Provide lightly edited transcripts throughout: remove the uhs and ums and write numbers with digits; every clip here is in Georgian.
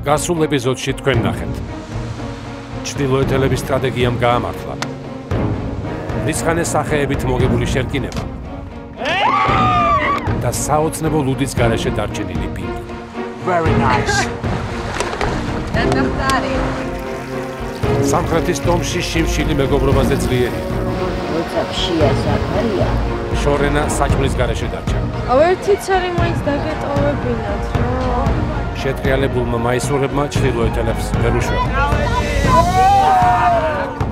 გასულ ეპიზოდში თქვენ ნახეთ. ჩრდილოეთელების სტრატეგიამ გაამართლა. რისხანეს სახეებით მოგებული შერკინება და საოცნებო ლუდის გარეშე დარჩენილი ბინი. Very nice. სამხრეთის ტომში შიმშილი მეგობრობაზე ძლიერია. როცა ფშია ზაქარია შორენა საჭმლის გარეშე დარჩა. ერთიც არის მაინც დაგეტოვებინათ რა. შეტრიალებულმა მაისურებმა ჩრდილოეთელებს ვერ უშველა.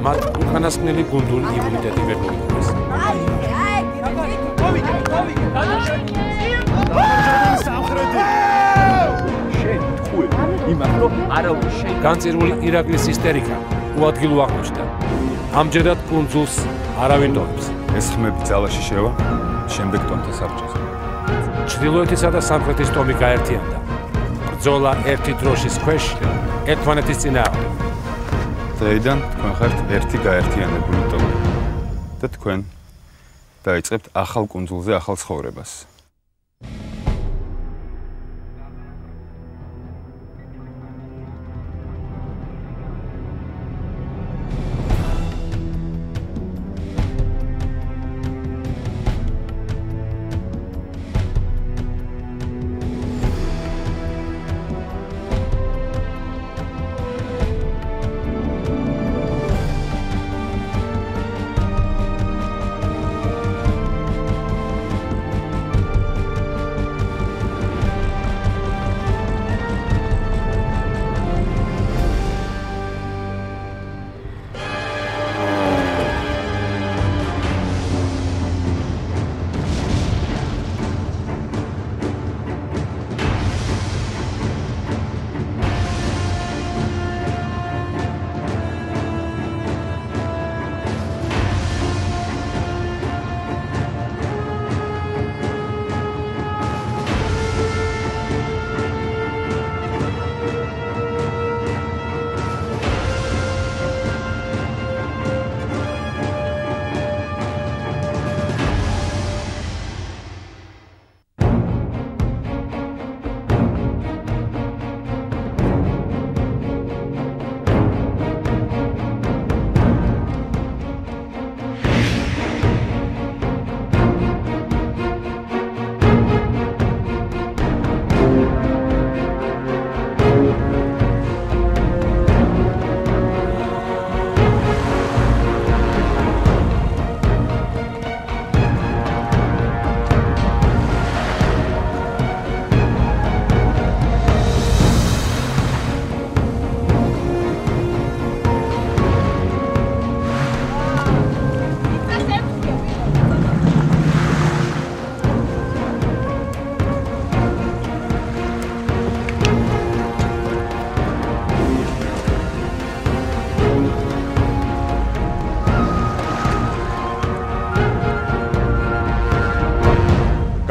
მათ უკანასკნელი გუნდური იმუნიტეტი ვერ მოიპოვეს. განწირული ირაკლის ისტერიკა უადგილო აღმოჩნდა. ამჯერად კუნძულს არავინ ტოვებს. ეს ხმები ძალაში შევა, შემდეგ ტომთა საბჭოზე. ჩრდილოეთისა და სამხრეთის ტომი გაერთიანდა. ბრძოლა ერთი დროშის ქვეშ ერთმანეთის წინააღმდეგ. დღეიდან თქვენ ხართ ერთი გაერთიანებული ტომი და თქვენ დაიწყებთ ახალ კუნძულზე ახალ ცხოვრებას.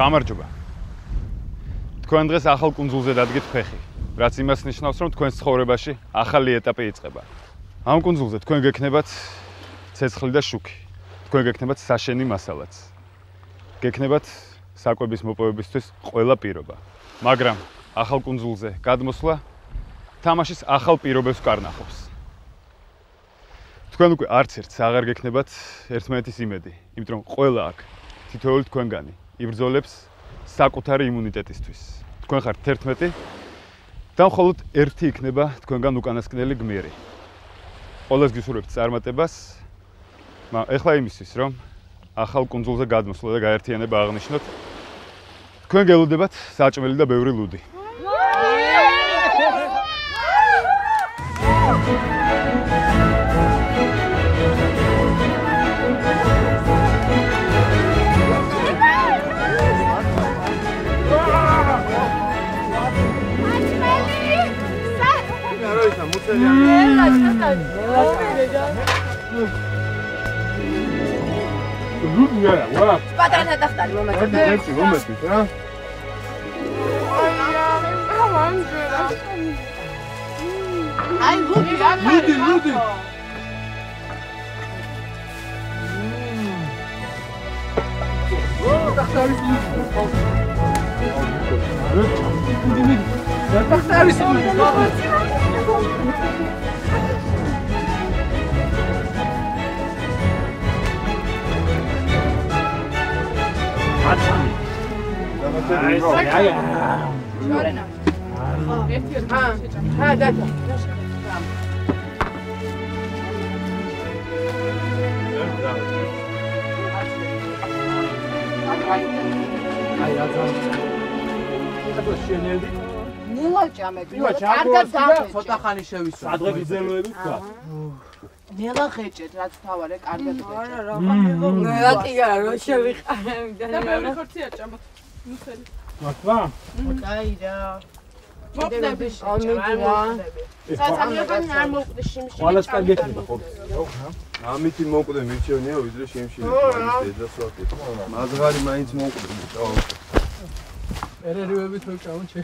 გამარჯობა. თქვენ დღეს ახალ კუნძულზე დადგეთ ფეხი, რაც იმას ნიშნავს, რომ თქვენს ცხოვრებაში ახალი ეტაპი იწყება. ამ კუნძულზე თქვენ გექნებათ ცეცხლი და შუქი. თქვენ გექნებათ საშენი მასალაც. გექნებათ საკვების მოპოვებისთვის ყველა პირობა. მაგრამ ახალ კუნძულზე გადმოსვლა თამაშის ახალ პირობებს კარნახობს. თქვენ უკვე არც ერთს აღარ გექნებათ ერთმანეთის იმედი, იმიტომ რომ ყველა აქ თითოეული თქვენგანი იბრძოლებს საკუთარი იმუნიტეტისთვის. თქვენ ხართ 11 და მხოლოდ ერთი იქნება თქვენგან უკანასკნელი გმირი. ყველას გისურვებთ წარმატებას. ეხლა იმისთვის, რომ ახალ კუნძულზე გადმოსვლა და გაერთიანება აღნიშნოთ, თქვენ გელოდებათ საჭმელი და ბევრი ლუდი. Πατάνε τα φτάνει, μάμα. Ai, Ludi, Ludi. ცოტა ხანი შევისვა. ადრე ძელოები თქვა. ნელა ხეჭეთ, რაც თავარე, კარგად ხეჭეთ. არა, რა ხარ? ნელა რა შევიყარე. და მეორე ხორცია ჭამოთ. მუსელი. მართლა? აი რა. მოხდები. საცამიოხანი არ მოხდა შიმში. ყველას კარგი ეხება ხო? ამითი მოკვდე მირჩევნია ვიდრე შიმში. დედას ვაკეთ. მაზღარი მაინც მოკვდე. ერერივებით რო ჭამოთ შე.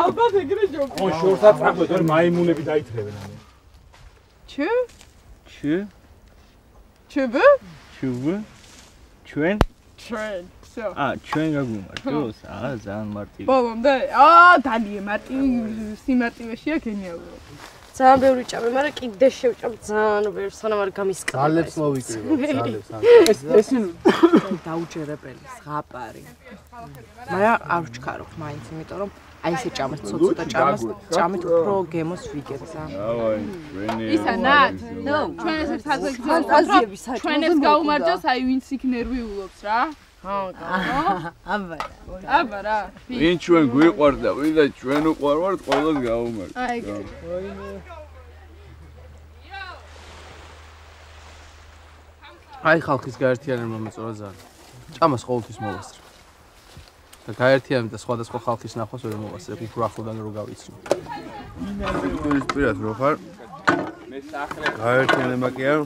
ალბათ ეგრე ჯობია. ო შორსაც აკვეთ ვერ მაიმუნები დაითრევენ ამე. ჩუ? ჩუ? ჩუბ? ჩუბ? ჩვენ? ჩვენ. всё. ჩვენ გაგუმართოს? ძალიან მარტივი. ბოლომდე? დანიე მარტივი სიმარტივეშია გენიალურად. ძალიან ბევრი ჭამე, მაგრამ კიდე შევჭამ ძალიან ბევრი, სანამ არ გამისკდა. ძალებს მოვიკრივო, ძალებს. ეს დაუჯერებელი, ზღაპარი. მაგრამ არ ვჩქარობ მაინც, იმიტომ რომ აი ესე ჭამეს ცოტა ჭამეთ უფრო გემოს ვიგებსა. დავაი, ჩვენი. ისანად? ჩვენ ეს ფანტაზიები საჭმელს. ჩვენ ეს გაუმარჯოს, აი ვინც იქ ნერვიულობს რა. აბა რა. ვინ ჩვენ გვიყვართ და ვინ და ჩვენ უყვარვართ, ყველას გავუმართ. აი აი ხალხის გაერთიანება მომეწონა ძალიან. ჭამას ყოველთვის მოვასწრებ. და გაერთიანება და სხვადასხვა ხალხის ნახვას ვერ მოვასწრებ, უფრო ახლოდან რო გავიცნო. ის პირად რო ხარ? გაერთიანება კი არ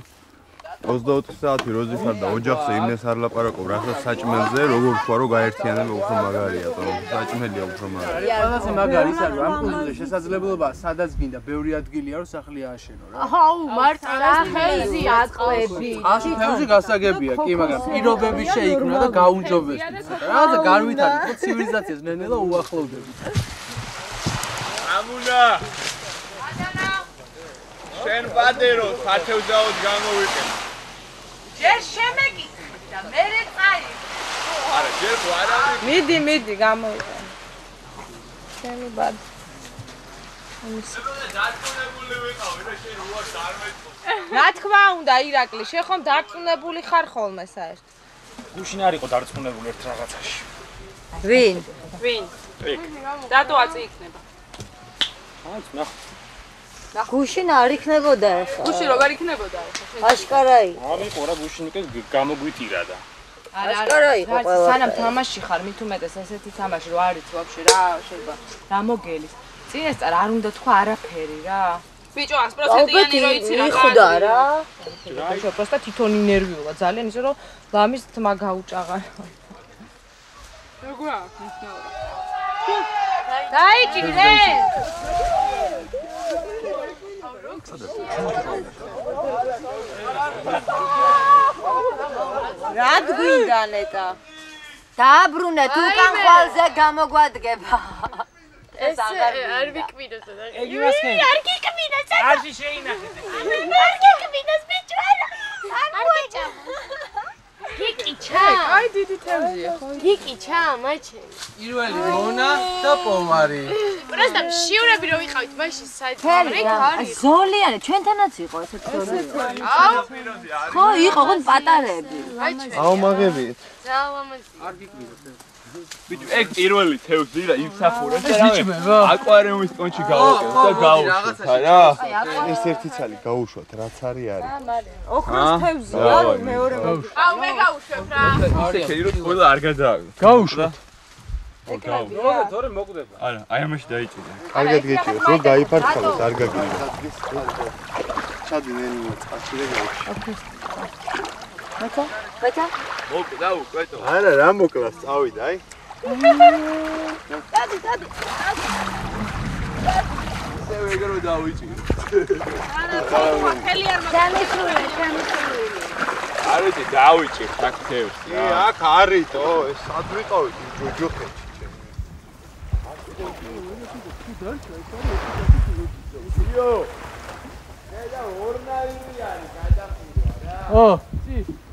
24 საათი როზე ხარ და ოჯახზე იმნეს არ ლაპარაკობ, რასაც საჭმელზე, როგორ თქვა რომ გაერთიანება უფრო მაგარია, თორემ საჭმელია უფრო მაგარი. ყველაზე მაგარი ის არის, ამ კუნძულზე შესაძლებლობა სადაც გინდა, ბევრი ადგილია რომ სახლი ააშენო რა. აუ, მართლა თევზი აწყლები. ასი თევზი გასაგებია, კი, მაგრამ პირობები შეიქმნა და გაუნჯობესდი. რაღაცა განვითარდა, ხო ცივილიზაციას ნენელა უახლოვდები. ამუნა! შენ ბადერო, სათევზაოდ გამოვიყენ. ჯერ შემეკითხე და მერე წაი. არა, ჯერ არა. მიდი, გამოვიდა. ჩემი ბად. რა თქმა უნდა, ირაკლი, შენ ხომ დარწმუნებული ხარ ხოლმე საერთოდ. გუშინ არ იყო დარწმუნებული ერთ რაღაცაში. ვინ? ეგ. დატოაცი იქნება. აი, ნახ. გუშინ არ იქნებოდა ახლა. გუში როგორ იქნებოდა ახლა? აშკარა იყო. არ იყო რა გუშინ უკვე გამოგვიტირა და. აშკარა იყო ყველა. სანამ თამაში ხარ, მით უმეტეს ესეთი თამაში რო არის ვაფშე რა შეიძლება რა მოგელის. წინასწარ არ უნდა თქვა არაფერი რა. ბიჭო 100%-იანი რო იცი რა. მიხდა რა. რა პროსტა თვითონი ნერვიულა ძალიან ისე რომ ლამის თმა გაუჭაღა. როგორ აქვს მნიშვნელობა? დაიჭირე. რა გვინდა ნეტა? დააბრუნეთ უკან ხვალზე გამოგვადგება. ეს არ ვიკვიროს და. ეგ იმას ხენ. არ გიკვიროს. არში შეინახეთ. არ გიკვიროს ბიჭო. არ მოჭამ. გიკიჩა. აი დიდი თევზია ხო? გიკიჩა, მაჩე. პირველი მონა და პომარი. პროსტა შიურები რო ვიყავით მაშინ საერთოდ არის. ზოლიანი, ჩვენთანაც იყო ესეთ ზოლიანი. ხო, იყო ხო პატარები. აუმაღებით. არ გიკვიროს. ბიჭო, ეგ პირველი თევზი რა იმსახურებს და რა აკვარიუმის კონჩი გავაკეთე და გავუშვათ რა. ეს ერთი ცალი გაუშვათ, რაც არის. ოქროს თევზია, მეორე. აუ მე გავუშვებ რა. ისე ქეირო ყველა არ გადააგო. გაუშვათ. მოგდა, თორე მოკვდება. არა, აი ამაში დაიჭირე. კარგად გეჭირეთ, რომ გაიფარცხალოთ, არ გაგიჟდეთ. ჩადი ნენია წაში და გავუშვი. ბეჭა? მოკვდა უკეთო. არა, რა მოკლას, წავიდა, აი. დადი. ისე ვეგერო დავიჭირე. ხელი არ დამისული. არ ვიცი, დავიჭირე ფაქტებს. აქ არითო, ეს სად ვიყავით ჯოჯოხეთში.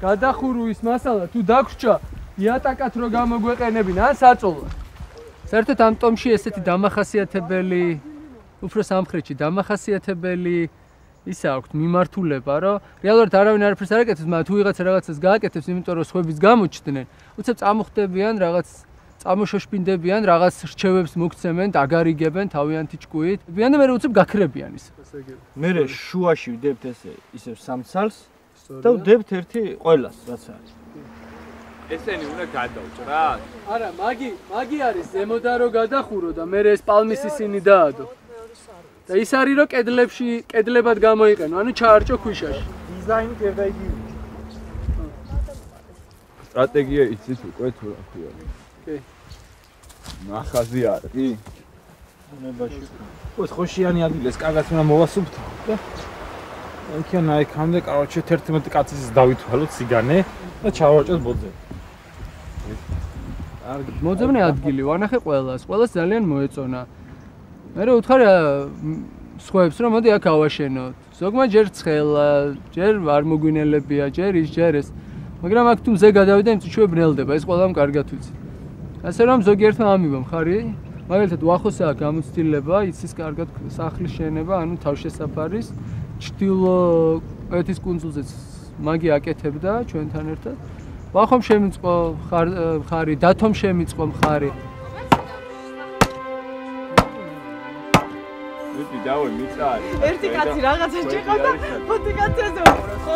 გადახურვის მასალა თუ დაგვრჩა იატაკად რო გამოგვეყენებინ ან საწოლად. საერთოდ ამ ტომში ესეთი დამახასიათებელი, უფრო სამხრეთში დამახასიათებელი ისა აქვს მიმართულება, რომ რეალურად არავინ არაფერს არ აკეთებს, მაგრამ თუ ვიღაცა რაღაცას გააკეთებს, იმიტომ რომ სხვების გამოჩნდნენ, უცებ წამოხდებიან რაღაც წამოშოშპინდებიან, რაღაც რჩევებს მოგცემენ, დაგარიგებენ თავიანთი ჭკუით. და მე უცებ გაქრებიან ის. მე შუაში ვდებთ ესე ისევ სამცალს და ვდებთ ერთი ყველას, რაც არის. ესენი უნდა გადავჭრათ? არა, მაგი არის ზემოდან რო გადახურო და მე ეს პალმის ისინი დაადო. და ის არის რომ კედლებად გამოიყენო, ანუ ჩაარჭო ქვიშაში. დიზაინით ერთ და იგივე. სტრატეგია იცით უკვე თუ რა ქვია. კი. ნახაზი არის. კი. ნებაში. ოს ხოშიანი ადგილეს კარგად უნდა მოვასუფთ და იქიდან აიქამდე, კაროჩე 11 კაცის დავითვალოთ სიგანე და ჩავარჭოთ ბოძე. კარგი, მოძებნე ადგილი, ვანახე ყველას ძალიან მოეწონა. მე ვუთხარ სხვებს რომ მოდი აქ ავაშენოთ. ზოგმა ჯერ ცხელა, ჯერ არ მოგვინელებია, ჯერ ის, ჯერ ეს. მაგრამ აქ თუ მზე გადავიდა, იმით ჩვენ ბრელდება, ეს ყველამ კარგად ვიცი. ასე რომ ზოგიერთმა ამიბა მხარი, მაგალითად უახოსაა გამოცდილება, იცის კარგად სახლის შენება, ანუ თავშესაფარის ჩრდილოეთის კუნძულზეც მაგი აკეთებდა ჩვენთან ერთად. ვახომ შემიწყო მხარი, დათომ შემიწყო მხარი. ვიტი დავე მიწარი. ერთი კაცი რაღაცა შეყავდა, 5 კაცი ასე ხო?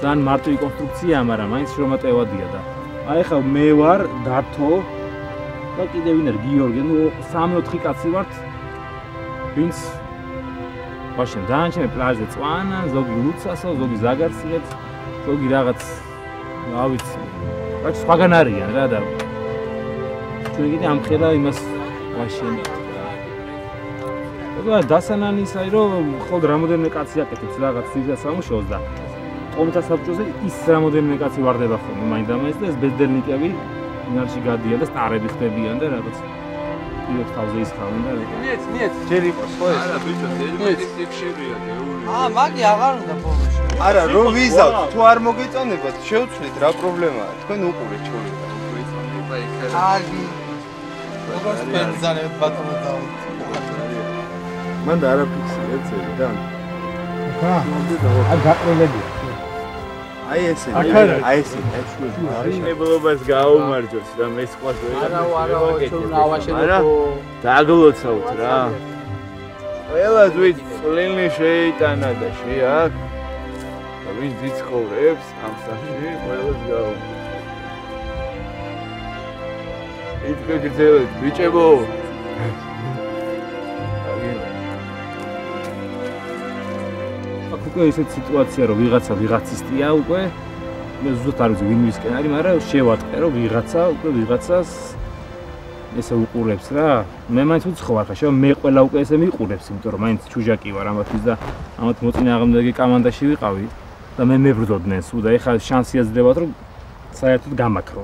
ძალიან მარტივი კონსტრუქციაა, მაგრამ მაინც შრომატევადია და აი ხა მე ვარ დათო და კიდევ ვინ არის გიორგი, ნუ 3-4 კაცი ვართ. ვინც ვაშენ დანჩენ პლაჟზე წვანან, ზოგი ლუცასო, ზოგი ზაგარსიებს, ზოგი რაღაც რა ვიცი. რაც სხვაგან არიან რა და ჩვენ კიდე ამხელა იმას ვაშენით. და დასანანისაი რომ ხოლმე რამოდენიმე კაცი აკეთებს რაღაც სიზას სამუშაოს და ტომთა საბჭოზე ის რამოდენიმე კაცი ვარდება ხოლმე მაინდამაინც და ეს ბეზდელნიკები ინარში გადიან და სტარები ხდებიან და რაღაც პირებს თავზე ისხავენ და ნიეთ ჯერ იყოს ხო ეს არა ბიჭო ზედმეტი სიფშირია გეული მაგი აღარ უნდა ბოლოში არა რომ ვიზავთ თუ არ მოგეწონებათ შევცვლით რა პრობლემაა თქვენ უყურეთ ჩვენი მოგეწონება იქ კარგი როგორც პენზანებ ბატონო დავით მან და არაფიქსია წელი და აი გაყრილები აი ესე აი ესე შეგებლობას გაუმარჯოს და მე სხვა არა ჩვენ ავაშენებო დაგლოცავთ რა ყველას ვიცი წლინი შეიტანა და შეაქ და ვინ ძიცხოვრებს ამ სახში ყველას გაუ ითქე გძელეთ ბიჭებო უკვე ისეთ სიტუაცია რომ ვიღაცა ვიღაცისტია უკვე მე ზუსტად არ ვიცი ვინ ვისკენ არის მაგრამ შევატყე რომ ვიღაცა უკვე ვიღაცას ესე უყურებს რა მე მაინც უცხო ვარ ხა შევ მე ყველა უკვე ესე მიყურებს იმიტომ რომ მაინც ჩუჟაკი ვარ ამათვის და ამათ მოწინააღმდეგე კამანდაში ვიყავი და მე მებრძოდნენ სულ და ეხლა შანსი აძლევათ რომ საერთოდ გამაქრო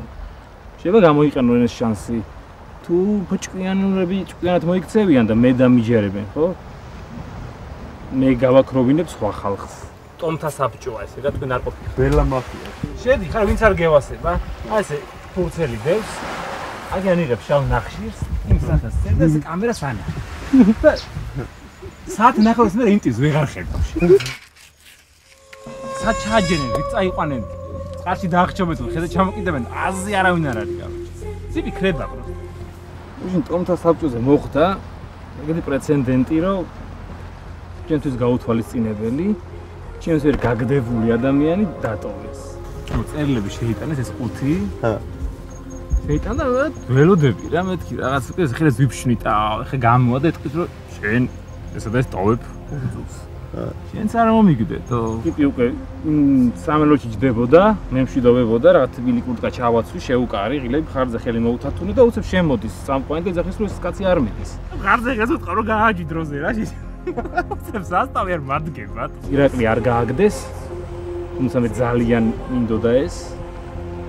შეიძლება გამოიყენონ ეს შანსი თუ ჭკვიანურები ჭკვიანად მოიქცევიან და მე დამიჯერებენ ხო მე გავაქროვინებ სხვა ხალხს. ტომთა საბჭოა ესე რა თქვენ არ ყოფილ. ბელა მაფია. შედი ხარ ვინც არ გევასება? აი ესე ფურცელი დევს. აგან იღებს შავ ნახშირს, იმ საათას წერდა ეს კამერას ანა. საათ ნახავს მე ინტის ვეღარ ხედავ. საათ ჩაჯენენ, ვით წაიყვანენ. წყარში დაახჭობენ, ხედა ჩამოკიდებენ, აზი არავინ არ არის გავიჩ. ციპი ხრება პრო. უშინ ტომთა საბჭოზე მოხდა ეგეთი პრეცედენტი რომ ჩვენთვის გაუთვალისწინებელი, ჩვენს ვერ გაგდებული ადამიანი დატოვეს. ნუ წერილები შეიტანეს ეს 5. ჰა. შეიტანა და ველოდები რა მეთქი რაღაც უკვე ხელს ვიფშვნიტა, ხე გამოვადა ეთქვით რომ შენ ესა და ეს ტოვებ კუნძულს. ჰა. შენც არ მომიგდეთო. ტიპი უკვე სამელოჩი ჯდებოდა, მე მშვიდობებოდა, რაღაც თბილი კურტკა ჩავაცვი, შეუკარი, ღილები ხარზე ხელი მოუთათუნე და უცებ შემოდის სამყვანი და ძახის რომ ეს კაცი არ მიდის. ხარზე გასუტყავ რომ გააჯი დროზე რა შე უცებს ასტავი არ მარდგებათ. ირაკლი არ გააგდეს. თუმცა მე ძალიან მინდოდა ეს.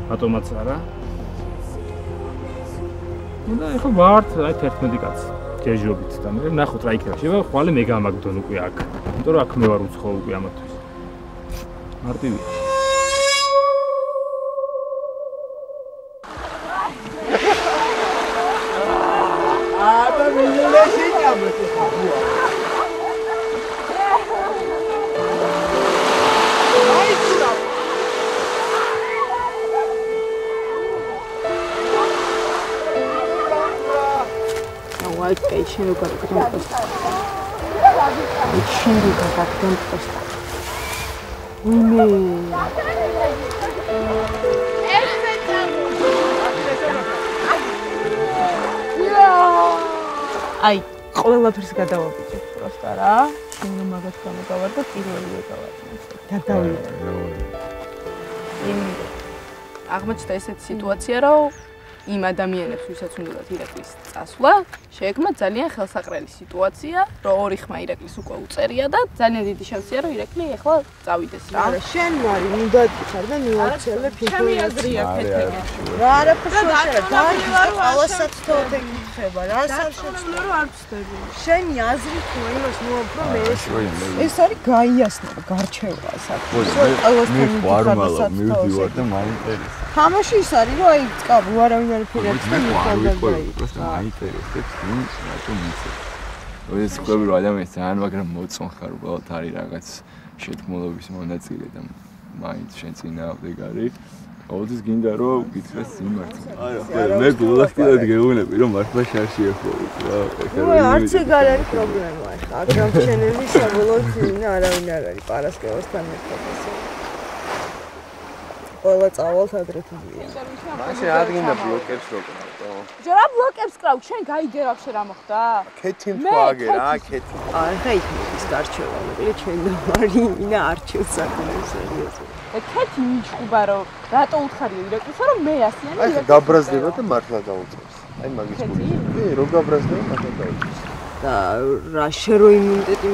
რატომაც არა. და ეხლა ვართ აი 11 კაცი. ჯეჟობით და მე ნახოთ რა იქნება. შეიძლება ხვალე მე გამაგდონ უკვე აქ. იმიტომ რომ აქ მე ვარ უცხო უკვე ამათვის. მარტივია. აბა მიდე შეჭამეთ ხა. Ai, scendo qua, che non posso. Scendo qua, che non posso. Ai, ყველაფერს გადავაბიჭებ პროსტა რა. შენ მაგათ გამოგავარ და პირველი ვეკავარ. გადავიდე. აღმოჩნდა ესეთი სიტუაცია, რომ იმ ადამიანებს, ვისაც უნდათ ირაკლის წასვლა, შეექმნა ძალიან ხელსაყრელი სიტუაცია, რომ ორი ხმა ირაკლის უკვე უწერია და ძალიან დიდი შანსია, რომ ირაკლი ეხლა წავიდეს რა. არა, შენ მარი, მინდა თქვა და მივაქცევებ ჩემი აზრია ქეთქე. რა არაფერია, დარივარ ყავასაც თოთე გიხება რა, საშუალო რომ არ ვწდები. შენი აზრი თუ იმას მოაბრა მე ეს არის გაიასნება, გარჩევა საქმე. მე ვარმალა, მივდივარ და მაინტერესებს. თამაში ის არის, რომ აი წკაბ უარავინ არ ფერებს და მიხვალდა. просто მაინტერესებს ის რატომ იცი. ეს ყვები რომ ადამიანს ძალიან მაგრამ მოწონხარ უბრალოდ არის რაღაც შეთქმულობის მონაწილე და მაინც შენ წინააღმდეგ არის. ყოველთვის გინდა რომ გითხრას სიმართლე. არა, მე გულახდილად გეუბნები რომ მართლა შარში ეხმოვით რა. ой, არც ეგ არ არის პრობლემა. აქ გამჩენელი საბოლოოდ არავინ არ არის პარასკევასთან ერთად ესე. ყველა წავალს ადრეთია. მაშინ ადგინდა ბლოკებს როგორ. ჯერა ბლოკებს კრავ, შენ გაიგე რა ხე რა მოხდა? ქეთი თქვაგე რა, ქეთი. აი, ხა ის გარჩევა, მოკლედ ჩვენ დავარი, ინა არჩევს საკუთარ სერიოზულად. და ქეთი მიჩხუბა რომ რატო უთხარია ირაკლისა რომ მე ასიანი აი, გაბრაზდება და მართლა დაუწევს. აი, მაგის გული. რო გაბრაზდება, მართლა დაუწევს. და რა შერო იმუნიტეტი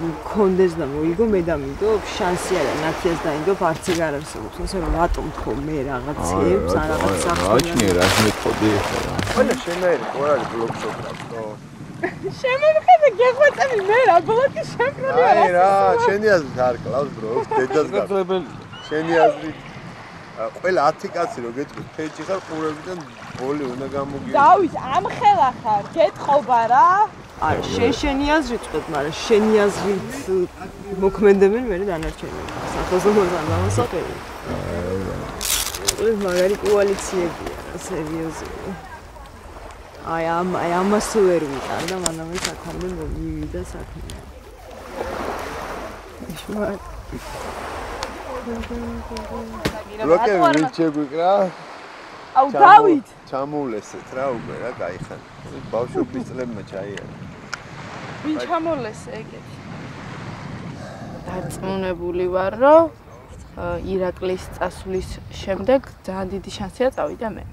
მქონდეს და მოიგო მე დამიდო შანსი არა ნათიას დაინდობ არც ეგ არ არსებობს ასე რომ რატომ თქო მე რაღაცებს ან რაღაც საქმე აჩნია რა მეთოდი ახლა ყველა შემერი ხო არის ბლოკს ოქრატო შემომხედე გეღვაწები მე რა ბლოკი შემკროლია აი რა შენი აზრით არ კლავს ბრო დედას გაძლებელი შენი აზრით ყველა 10 კაცი რო გეტყვით ფეჭი ხარ ყურებიდან ბოლი უნდა გამოგიო დავით ამხელა ხარ გეტყობა რა არა შენი აზრით წვეთ მაგრამ შენი აზრით მოქმედებენ მე დანარჩენები სახელმწიფოსთან დამასაყრელი ეს მაგარი კოალიციებია სერიოზული აი ამას ვერ ვიტან და მანამ ეს აქამდე მივიდა საქმე იშმარ ბლოკები მიჩეგვიკრა აუ დავით ჩამოვლესეთ რა უკვე რა გაიხან ბავშვობის წლებმა ჩაიარა ვინ ჩამოვლესე ეგეთი დარწმუნებული ვარ რომ ირაკლის წასვლის შემდეგ ძალიან დიდი შანსია წავიდა მე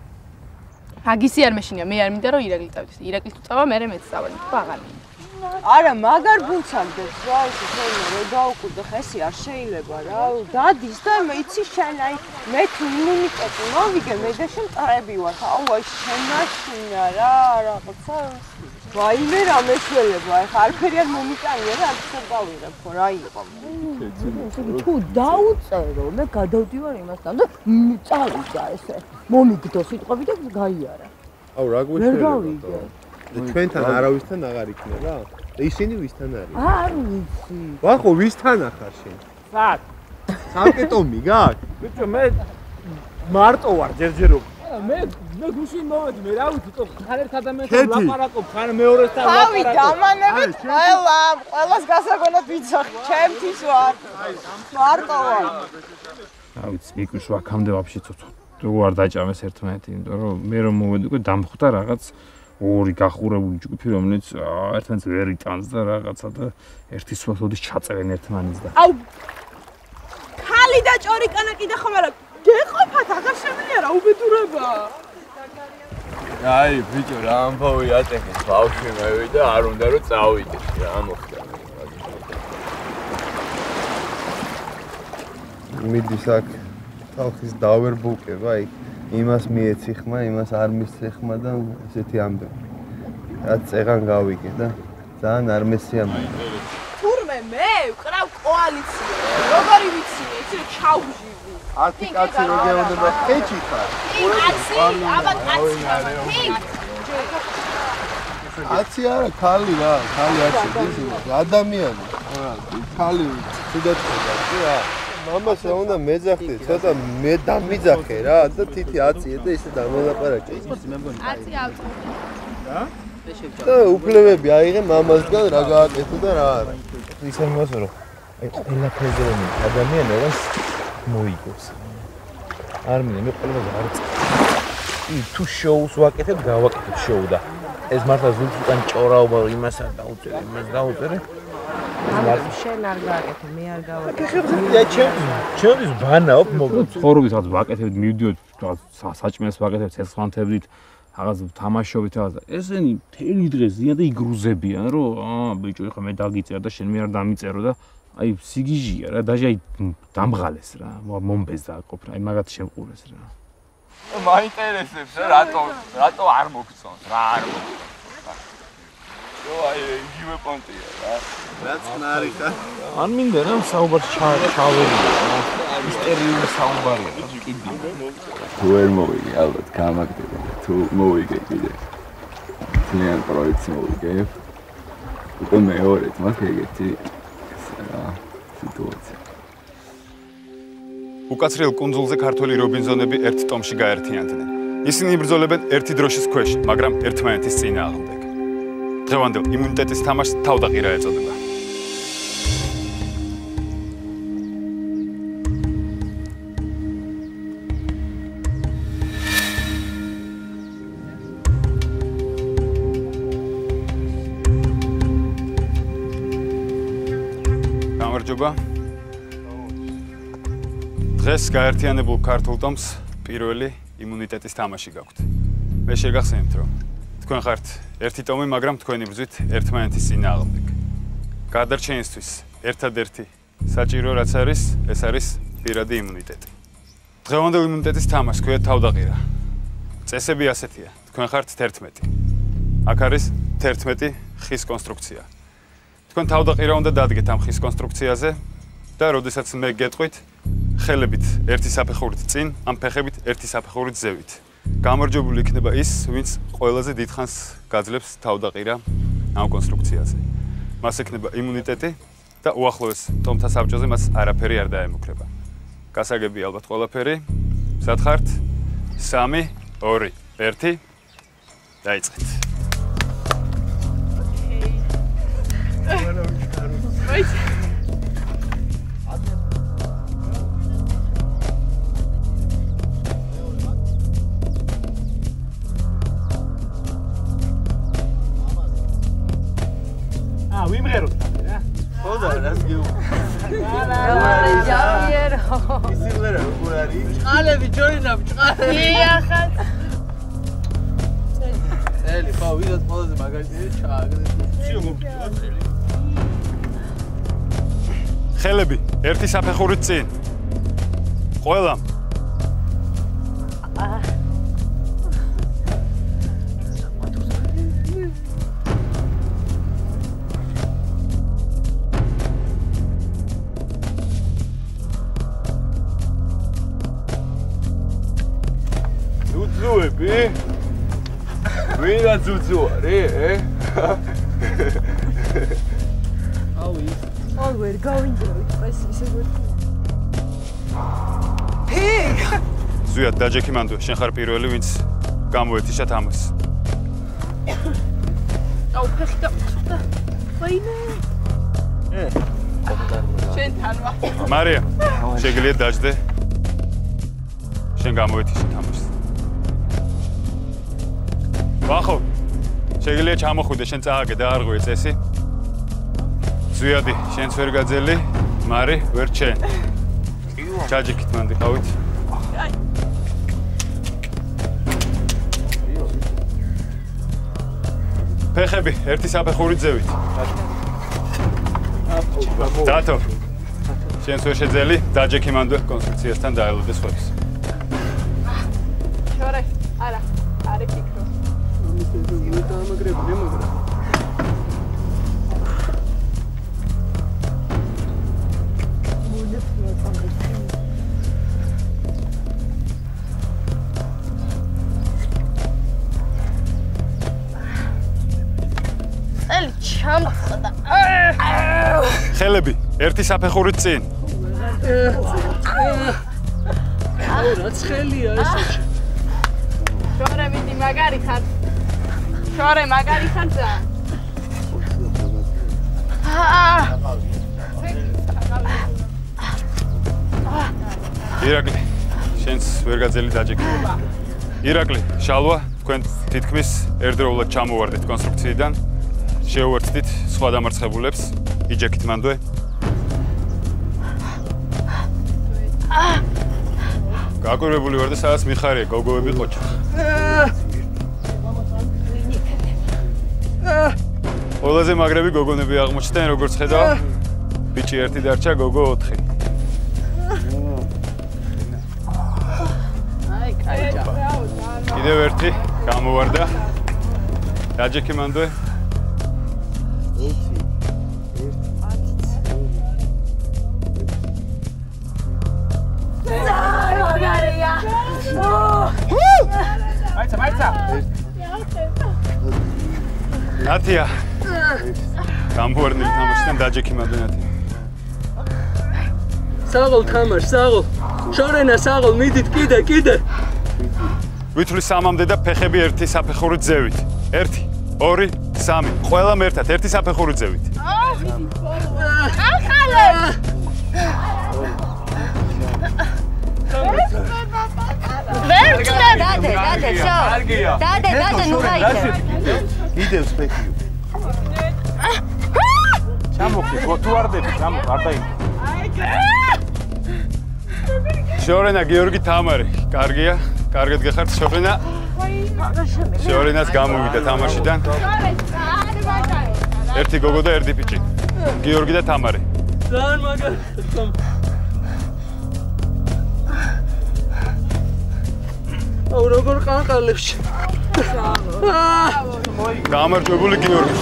მაგისი არ მეშინია მე არ მინდა რომ ირაკლი წავიდეს ირაკლის თუ წავა მე მეც წავალი თუ აღარ მინდა არა მაგარ ბუცაგდეს რა ისე თორემ რო დაუკვირდე ხესი არ შეიძლება რა დადის და იცი შენ აი მე თუ იმუნიტეტი მოვიგე მე და შენ წრები ვარ აუ აი შენაშინა რა რაღაცა ვაიმე რა მეშველება აი ხარფერი არ მომიტანია რა აქ დავიღებ ხო რა იყო თუ დაუწერო მე გადავდივარ იმასთან და წავიდა ესე მომიგდო სიტყვები და გაიარა აუ რა გვეშველება ჩვენთან არავისთან აღარ იქნება და ისინი ვისთან არის არ ვიცი ვახო ვისთან ახარ შენ სად სამკეტომი გაქვს ბიჭო მე მარტო ვარ ჯერჯერობ მე გუშინ მოვედი მე რა ვიცი თო ხარ ერთ ადამიანთან ლაპარაკობ ხარ მეორესთან ლაპარაკობ თავი დამანებით ყველას გასაგონად ვიცახ ჩემთვის ვარ მარტო ვარ რა ვიცი მიკუშ აქამდე ვაფშე ცოტა თუ არ დაჭამეს ერთმანეთი იმიტომ რომ მე რომ მოვედი უკვე დამხვდა რაღაც ორი გახურებული ჯგუფი რომელიც ერთმანეთს ვერ იტანს და რაღაცა და ერთი სვათოდის ჩაწერენ ერთმანეთს და აუ ხალი და ჭორიკანა კიდე ხომ არა გეყოფათ აღარ შემიძლია რა უბედურება აი ბიჭო რა ამბავი ატეხეს ბავშვი მევიდა არ უნდა რომ წავიდეს რა მოხდა მიდის აქ ხალხის დავერბულკება, აი იმას მიეცი ხმა, იმას არ მისცე ხმა და ესეთი ამდენი. რაც წეღან გავიგე და ძალიან არ მესიამოვნე. თურმე მე ვკრავ კოალიცია. როგორი ვიცი, იცი ჩავჟივი. 10 კაცი როგორ უნდა ხეჭი ხარ? კაცი, აბა კაცი. კაცი არა, ხალი რა, ხალი არის ადამიანი. ხალი თუდად ხდება, მამას რა უნდა მეძახდე, ცოტა მე დამიძახე რა და თითი აწიე და ისე დამოლაპარაკე. აწი ავწევ. რა? და უფლებები აიღე მამასგან რა გააკეთო და რა არა. ისე მოსო რომ აი ყველაფერზე რომ ადამიანებს მოიგებს. არ მინდა მე ყველაფერზე არ წი თუ შოუს ვაკეთებ, გავაკეთებ შოუ და ეს მართლა ზუსტად ჭორაობა იმას არ დაუწერე, იმას დაუწერე. შენ არ გააკეთე, მე არ გავაკეთე. და ჩემს ვანაობ მოგწ. ცხოვრობის რაღაც ვაკეთებ, მივდიოთ საჭმელს ვაკეთებ ცეცხლანთებით, რაღაც თამაშობით რაღაც. ესენი მთელი დღე ზიან და იგრუზებიან, რომ ბიჭო, ეხლა მე დაგიწერ და შენ მე არ დამიწერო და აი სიგიჟია რა, დაჟე აი დამღალეს რა, მომბეს დააყოფ რა, აი მაგათ შემყურეს რა. მაინტერესებს რა, რატო არ მოგწონს, რა არ მოგწონს. აი იგივე პონტია რა. რაც ხნარი ხარ. არ მინდა რა საუბარს ჩავერიდე რა. ისტერიული საუბარია რა, კიდე. თუ ვერ მოვიგე, ალბათ გამაგდება. თუ მოვიგე კიდე. ძალიან პროექტი მოვიგე. უკვე მეორედ მაქვს ეგეთი სიტუაცია. უკაცრიელ კუნძულზე ქართველი რობინზონები ერთ ტომში გაერთიანდნენ. ისინი იბრძოლებენ ერთი დროშის ქვეშ, მაგრამ ერთმანეთის წინააღმდეგ. დღევანდელ იმუნიტეტის თამაშს თავდაღირა ეწოდება. გამარჯობა. დღეს გაერთიანებულ ქართულ ტომს პირველი იმუნიტეტის თამაში გაქვთ. მე შეგახსენებთ, რომ თქვენ ხართ ერთი ტომი, მაგრამ თქვენი ბრძვით ერთმანეთის წინააღმდეგ. გადარჩენისთვის ერთადერთი საჭირო რაც არის, ეს არის პირადი იმუნიტეტი. დღევანდელ იმუნიტეტის თამაშს ქვია თავდაღირა. წესები ასეთია. თქვენ ხართ 11. აქ არის 11 ხის კონსტრუქცია. თქვენ თავდაღირა უნდა დადგეთ ამ ხის კონსტრუქციაზე და როდესაც მე გეტყვით, ხელებით ერთი საფეხურით წინ, ამ ფეხებით ერთი საფეხურით ზევით. გამარჯვებული იქნება ის, ვინც ყველაზე დიდხანს გაძლებს თავდაღირა ამ კონსტრუქციაზე. მას ექნება იმუნიტეტი და უახლოეს ტომთა საბჭოზე მას არაფერი არ დაემუქრება. გასაგები ალბათ ყველაფერი. სად ხართ? 3, 2, 1. დაიწყეთ. ვიმღეროთ რა. ხოდა რას გეუბნები? ჯავიერო. ისიმღერა როგორ არის? წყალები ჯორინა ბჭყალები. იახად. წელი, ხო, ვიდოთ ყველაზე მაგარია ჩააგდეთ. ხელები ერთი საფეხურით წინ. ყველამ. ძუძუები? ვინა ძუძუ არის, აუ ვერ გავინჯრევით ეს ისე ვერ. ფიგ! ზუიად დაჯექი მანდო, შენ ხარ პირველი, ვინც გამოეთიშათ ამას. აუ ფეხი და ვაიმე. შენ თან ვარ. მარია, შეგიძლია დაждდე. შენ გამოეთიშათ ამას. ვახო, შეგიძლია ჩამოხვიდე, შენ წააგე და არღვე წესი. ზუიადი, შენც ვერ გაძელი, მარი, ვერ ჩენ. ჩაჯიქით მანდი, ყავით. ფეხები, ერთი საფეხურით ზევით. დათო, შენს ვერ შეძელი დაჯექიმანდო კონსტრუქციასთან დაელოდეს ხოთს. შორე, არა, არი ფიქრო. ელი ჩამწდა. ხელები ერთი საფეხურით წინ. რა ცხელია ესე. შორე მიდი მაგარი ხარ. შორე მაგარი ხარ ძა. ირაკლი, შენს ვერ გაძელი დაჯექიმო. ირაკლი, შალვა, თქვენ თითქმის ერთდროულად ჩამოვარდით კონსტრუქციიდან. შეუერთდით სხვა დამარცხებულებს, იჯექით მანდვე. გაკვირვებული ვარ და სადაც მიხარია, გოგოები ყოჩა. ყველაზე მაგრები გოგონები აღმოჩნდნენ, როგორც ხედავ. ბიჭი ერთი დარჩა, გოგო 4. აი, კაიჯა. კიდევ ერთი გამოვარდა. დაჯექი მანდვე. მაიცა. ნათია. გამოვარდნილი თამაშიდან დაჯექი მანდვე ნათია. საღოლ თამაშ, საღოლ. შორენა საღოლ, მიდით კიდე. ვითვლი 3-მდე და ფეხები ერთი საფეხურით ზევით. 1, 2, 3. ყველამ ერთად ერთი საფეხურით ზევით. ახალე. დადე, შო. დადე, ნუ გაიგე. კიდევ ფეხი. ჩამოხდი, თუ არ დები, არ დაი. შორენა, გიორგი, თამარი. კარგია. კარგად გეხართ შორენა. შორენას გამოვიდა თამაშიდან. ერთი გოგო და ერთი ბიჭი. გიორგი და თამარი. ძალიან მაგარი. აუ როგორ ყანყალებში. გამარჯვებული გიორგი.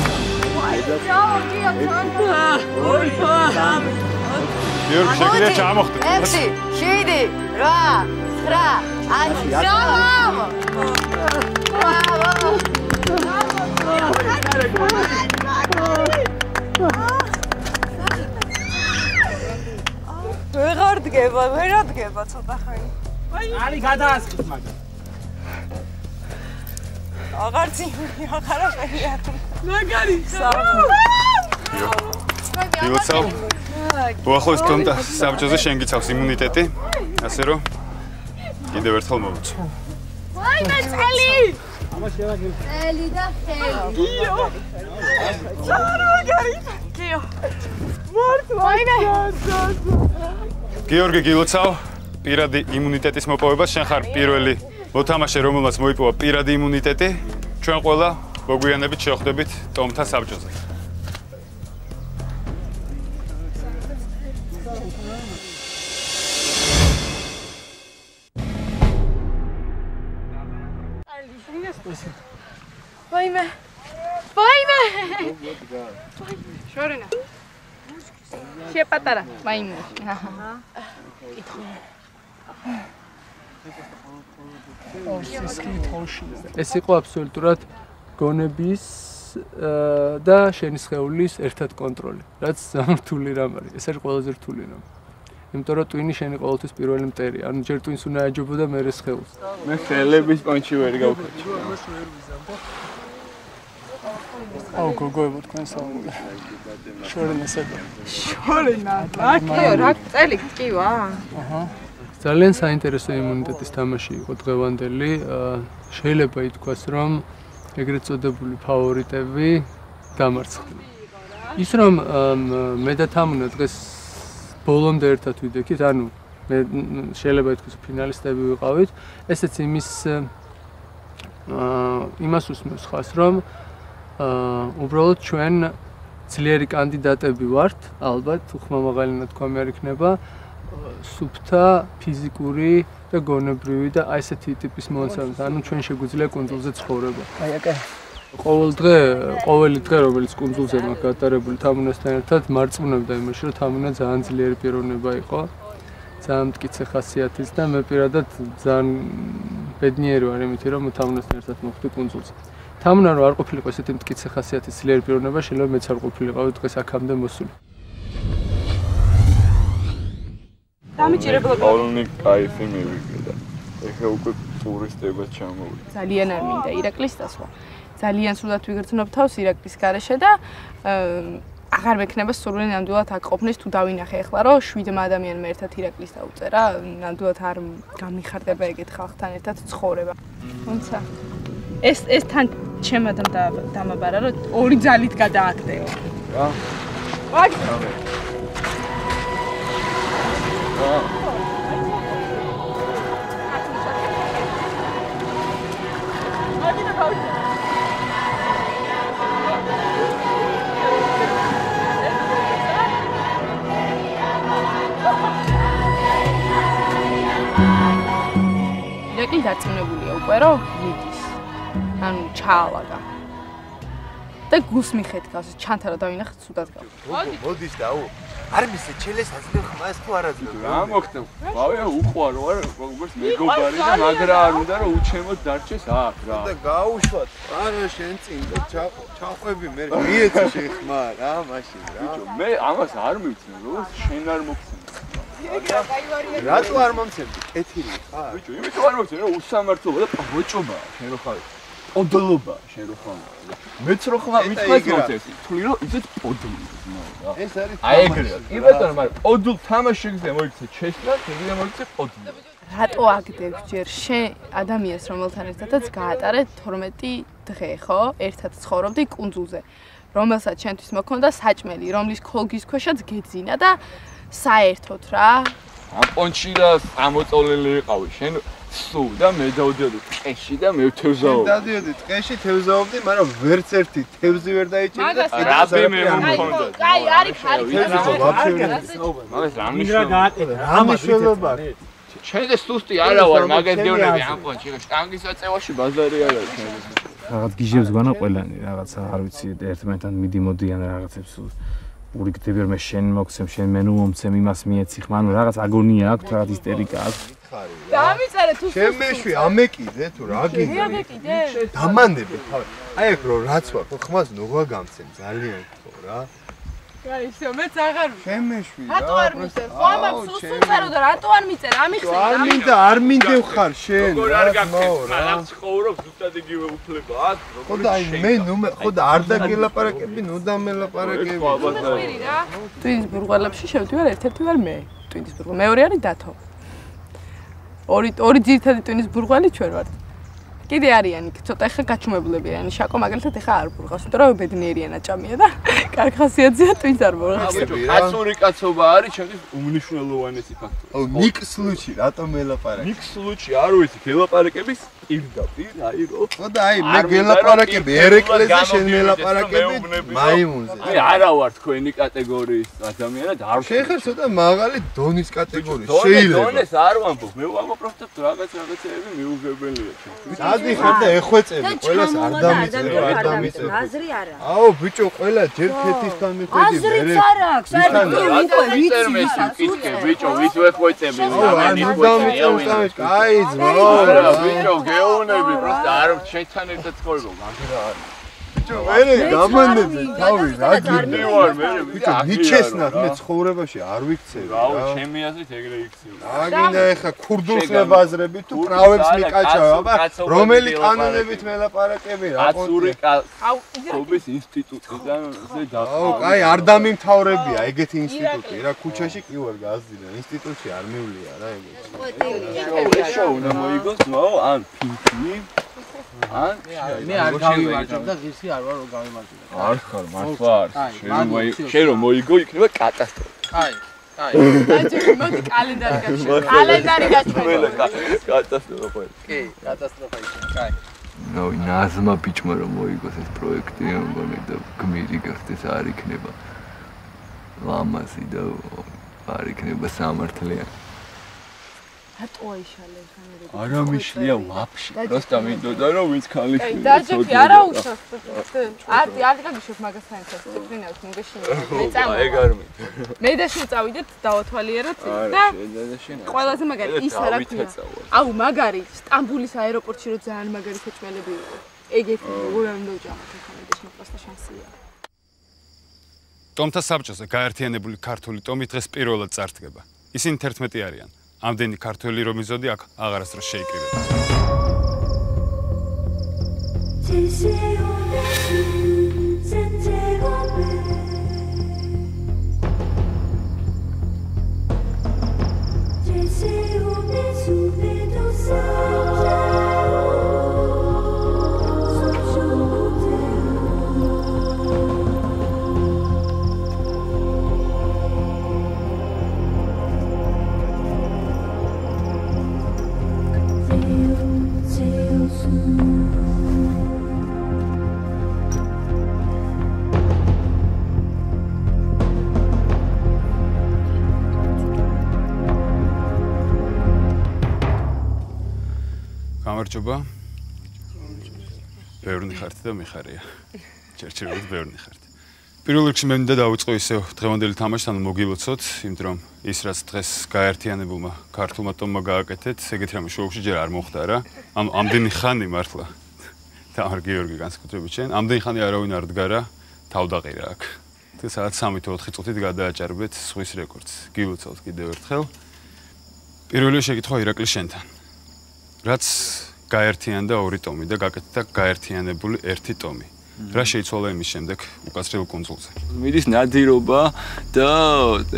გიორგი შეგიძლია ჩამოხდეთ. 6, 7, 8, 9, 10. ვეღარ დგება ცოტა ხანი. არი გადაასხით მაგრამ. აღარ წინი, აღარაფერი არ. მაგარი. გილოცავ. უახლოეს თომთა საბჭოზე შენ გიცავს იმუნიტეტი, ასე რომ კიდევ ერთხელ მოვუწო. ვაიმე წელი! წელი და ხელი. გიო. მაგარი. გიო. ვაიმე. გიორგი გილოცავ, პირადი იმუნიტეტის მოპოვებას შენ ხარ პირველი მოთამაშე, რომელმაც მოიპოვა პირადი იმუნიტეტი. ჩვენ ყველა მოგვიანებით შევხვდებით ტომთა საბჭოზე. ვაიმე. შორენა. შეპატარა. ვაიმე. ეს იყო აბსოლუტურად გონების და შენი სხეულის ერთად კონტროლი, რაც რთული რამ არის. ეს არის ყველაზე რთული რამ. იმიტომ რომ ტვინი შენი ყოველთვის პირველი მტერია. ანუ ჯერ ტვინს უნდა აჯობოდა მერე სხეულს. მე ხელების პონჩი ვერ გავხაჭი. აუ გოგოებო თქვენ საუბრობთ. შორენა სადა. შორენა. რა წელი გკივა? აჰა. ძალიან საინტერესო იმუნიტეტის თამაში იყო დღევანდელი. შეიძლება ითქვას, რომ ეგრეთ წოდებული ფავორიტები დამარცხდნენ. ის რომ მე და თამუნა დღეს ბოლომდე ერთად ვიდექით, ანუ მე შეიძლება ითქვას ფინალისტები ვიყავით, ესეც იმას უსმენს ხას, რომ უბრალოდ ჩვენ ძლიერი კანდიდატები ვართ, ალბათ, უხმამაღალინო თქვამი არ იქნება, სუფთა, ფიზიკური და გონებრივი და აი ესეთი ტიპის მონაცემები, ანუ ჩვენ შეგვიძლია კუნძულზე ცხოვრება. აი აკა. ყოველი დღე, რომელიც კუნძულზე მაქვს გატარებული თამუნასთან ერთად, მარწმუნებდა იმაში, რომ თამუნა ძალიან ძლიერი პიროვნება იყო. ძალიან მტკიცე ხასიათის და მე პირადად ძალიან ბედნიერი ვარ იმით, რომ თამუნასთან ერთად მოვხდი კუნძულზე. თამუნა რო არ ყოფილიყო ესეთი მტკიცე ხასიათის ძლიერი პიროვნება, შეიძლება მეც არ ყოფილიყავი დღეს აქამდე მოსული. დამიჭირებლა პოლონი кайფი მივიღე და ეხლა უკვე ტურისტებად ჩამოვიდა. ძალიან არ მინდა ირაკლის დასვა. ძალიან სულად ვიგრძნობ თავს ირაკლის გარეშე და აღარ მექნება სურვილი ნამდვილად აქ ყოფნის თუ დავინახე ახლა რომ 7 ადამიანმა ერთად ირაკლის დაუწერა ნამდვილად არ გამიხარდება ეგეთ ხალხთან ერთად ცხოვრება. თუმცა ეს თან ჩემადან დამაბარა რომ ორი ძალით გადააკდეო. რა? ირაკლი დარწმუნებულია უკვე რომ მიდის. ანუ ჩაალაგა. და გულს მიხედავს ჩანთა რომ დავინახეთ სუდად გავა. მოდის და არ მისე ჩელეს აზრე ხმას თუ არ აზრე. რა მოხდა? ბავია უყვარო არ როგორც მეგობარი და მაგრა არ უნდა რომ უჩემოდ დარჩეს აქ რა. და გაუშვათ. არა შენ წინ და ჩაყვები მე მიეცი შეხმა რა მაშინ რა. ბიჭო მე ამას არ მივცნე რომ შენ არ მოგცნე. რატო არ მომცემდი? კეთილი ხარ? ბიჭო იმიტომ არ მომცემ რომ უსამართლობა და პაოჭობა შენ რო ხარ. პოდლობა შენ რო ხარ. მეც რო ხარ მithქაც მომცემ. თვლი რომ იცით პოდლობა. ეს არის აი ეგრეა. კი ბატონო, მაგრამ პოდლ თამაში შეგიძლია მოიქცე ჩესლა, შეგიძლია მოიქცე პოდლ. რატო აგდებ ჯერ შენ ადამიანს რომელთან ერთადაც გაატარე 12 დღე, ხო? ერთად ცხოვრობდი კუნძულზე, რომელსაც შენთვის მოქონდა საჭმელი, რომლის ქოლგის ქვეშაც გეძინა და საერთოდ რა. ამ პონჩი და ამოწოლილი იყავი შენ სუ და მე დავდიოდი ტყეში და მე თევზაობდი. დავდიოდი ტყეში თევზაობდი, მაგრამ ვერც ერთი თევზი ვერ დაიჭირდა. რაბი მე მომქონდა. კაი, არის. მაგას რა მნიშვნელობა? შენ და სტუსტი არა ვარ, მაგედიონები ამ პონჩი, შტანგის აწევაში ბაზარი არ არის შენ. რაღაც გიჟებს გვანა ყველანი, რაღაცა არ ვიცი, ერთმანეთთან მიდიმოდიან რაღაცებს. ურიგდები რომ შენ მოგცემ, შენ მე ნუ მომცემ, იმას მიეცი ხმა, ანუ რაღაც აგონია აქვს, რაღაც ისტერიკა აქვს. დამიწერე თუ შენ მეშვი ამეკიდე თუ რა გინდა? ამეკიდე? დამანდები თავი. აი ეგ რო რაც ვარ, ხმას ნუღვა გამცემ ძალიან ხო რა. რა ისე მეც აღარ ვიცი. შენ მეშვი რა. რატო არ მიწერ? ხო ამას სუსუნწერო და რატო არ მიწერ? ამიხსენ. არ მინდევ ხარ შენ. როგორ არ გაგხსენ? ხალხს ხოვრობ ზუსტად იგივე უფლება აქვს, როგორ ხო და აი მე ნუ ხო და არ დაგელაპარაკები, ნუ დამელაპარაკები. ტვინის ბურღალებში შევდივარ, ერთ-ერთი ვარ მე. ტვინის ბურღალი. მეორე არის დათო. ორი ძირითადი ტვინის ბურღალი ჩვენ ვართ. კიდე არიან იქ ცოტა ხა გაჩუმებულები არიან. შაკო მაგალითად ხა არ ბურღავს, იმიტომ რომ ბედნიერია ნაჭამია და კარგი ხასიათზეა ტვინს არ ბურღავს. კაცური კაცობა არის ჩემთვის უმნიშვნელოვანესი ფაქტორი. აუ ნიკ სლუჩი რატომ ელაპარაკე? ნიკ სლუჩი არ ვიცი, გელაპარაკების პირდაპირ, აი რო. ხო და აი მე გელაპარაკები ერეკლეზე, შენ მელაპარაკები მაიმუნზე. აი არა ვარ თქვენი კატეგორიის ადამიანი და არ შეხერ ცოტა მაღალი დონის კატეგორიის შეიძლება. დონეს არ ვამბობ, მე ვამბობ პროფესორ რაღაცეები მიუღებელია ჩემთვის. ადიხარ და ეხვეწები, ყველას არ დამიწერ, არ დამიწერ. აზრი არა. აუ ბიჭო, ყველა ჯერ ქეთისთან მიხვედი, მე. აზრიც არ აქვს, ვიცი, ბიჭო, ვით ვეხვეწები, ამენი ხვეწები. აი ძმა, ბიჭო, გეუნები, პროსტა არ შეთან ერთად ცხოვრობ, მაგრამ არ. ბიჭო, მე გამანდები, თავი რა გინდა ვარ მე, ბიჭო, ნიჩესნად მე ცხოვრებაში არ ვიქცევი რა. აუ, ჩემი აზრით ეგრე იქცევი. აგინდა ეხა ქურდულს მებაზრები თუ პრავებს მიკაჭავ, აბა რომელი კანონებით მელაპარაკები რა. კაცური კაცობის ინსტიტუტიდან ზე და. აუ, კაი, არ დამიმთავრებია ეგეთი ინსტიტუტი რა, ქუჩაში კი ვარ გაზრდილა, ინსტიტუტში არ მივლია რა ეგეთი. შოუ უნდა მოიგოს, ნო, ან ფინკი მე არ გავიმარჯვებ და ღირსი არ ვარ რომ გავიმარჯვებ. არ ხარ, მართლა არ. შენ რომ მოიგო, იქნება კატასტროფა. აი. მოდი კალენდარი გაჩვენე. კალენდარი გაჩვენე. კატასტროფა. კი, კატასტროფა იქნება. კაი. ნაი ნაზმა ბიჭმა რომ მოიგოს ეს პროექტი, მგონი და გმირი გახდეს არ იქნება. ლამაზი და არ იქნება სამართლიანი. რატო აიშალე ხანერები? არა მიშლია ვაფშე. просто მინდოდა რომ ვინც ქალიშვილი. დაჯექი არა უშავს. არ გაგიშობ მაგასთან ერთად წვინავს მოგეშინე. მე წამოვა. ეგ არ მინდა. მე და შენ წავიდეთ დავათვალიეროთ და ყველაზე მაგარი ის არა ქვია. აუ მაგარი სტამბულის აეროპორტში რო ძალიან მაგარი ხეჭმელები იყო. ეგეთი როგორ არ უნდა უჭამოთ ახლა მე და შენ просто შანსია. ტომთა საბჭოზე გაერთიანებული ქართული ტომი დღეს პირველად წარდგება. ისინი 11 არიან. ამდენი ქართველი რომ იზოდი აქ აღარასდროს შეიკრიბება. გამარჯობა. ბევრი ხართ და მიხარია. ჩერჩერობით ბევრი ხართ. პირველ რიგში მე მინდა დავიწყო ისევ დღევანდელი თამაშს, ანუ მოგილოცოთ, იმიტომ რომ ის რაც დღეს გაერთიანებულმა ქართულმა ტომმა გააკეთეთ, ეგეთი რამე შოუში ჯერ არ მოხდა რა. ანუ ამდენი ხანი მართლა. თამარ გიორგი განსაკუთრებით შენ, ამდენი ხანი არავინ არ დგარა, თავდაყირა აქ. და სადაც 3-4 წუთით გადააჭარბეთ სხვის რეკორდს. გილოცავთ კიდევ ერთხელ. პირველი შეკითხვა ირაკლი შენთან. რაც გაერთიანდა ორი ტომი და გაკეთდა გაერთიანებული ერთი ტომი. რა შეიცვალა იმის შემდეგ უკაცრიელ კუნძულზე? მიდის ნადირობა და